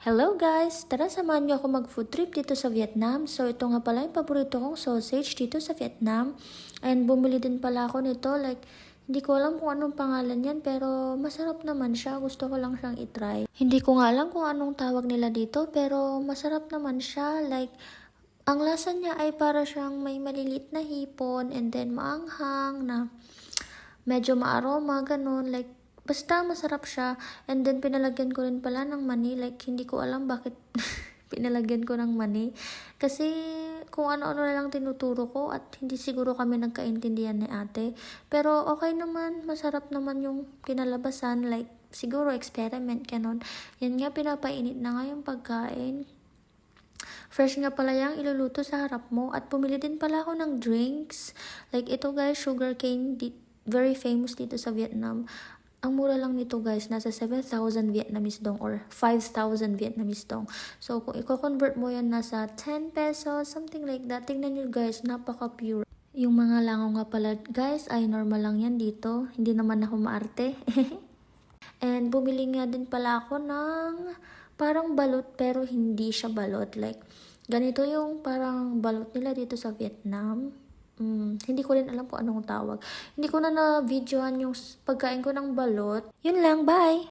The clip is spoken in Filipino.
Hello guys! Tara samahan niyo ako mag-food trip dito sa Vietnam. So ito nga pala yung paborito kong sausage dito sa Vietnam. And bumili din pala ako nito. Like, hindi ko alam kung anong pangalan yan pero masarap naman siya. Gusto ko lang siyang itry. Hindi ko nga alam kung anong tawag nila dito pero masarap naman siya. Like, ang lasa niya ay para siyang may malilit na hipon and then maanghang na medyo maaroma, ganun. Like, basta masarap siya. And then, pinalagyan ko rin pala ng mani. Like, hindi ko alam bakit pinalagyan ko ng mani. Kasi, kung ano-ano na lang tinuturo ko at hindi siguro kami nagkaintindihan ni ate. Pero, okay naman. Masarap naman yung kinalabasan. Like, siguro experiment, ganun. Yan nga, pinapainit na nga yung pagkain. Fresh nga pala yung iluluto sa harap mo. At pumili din pala ako ng drinks. Like, ito guys, sugarcane, very famous dito sa Vietnam. Ang mura lang nito guys, nasa 7,000 Vietnamese dong or 5,000 Vietnamese dong. So kung i-convert mo yan nasa 10 pesos, something like that. Tingnan nyo guys, napaka-pure. Yung mga langaw nga pala guys ay normal lang yan dito. Hindi naman ako maarte. And bumili nga din pala ako ng parang balot pero hindi siya balot. Like ganito yung parang balot nila dito sa Vietnam. Hindi ko rin alam kung anong tawag. Hindi ko na na-videohan yung pagkain ko ng balot. Yun lang, bye!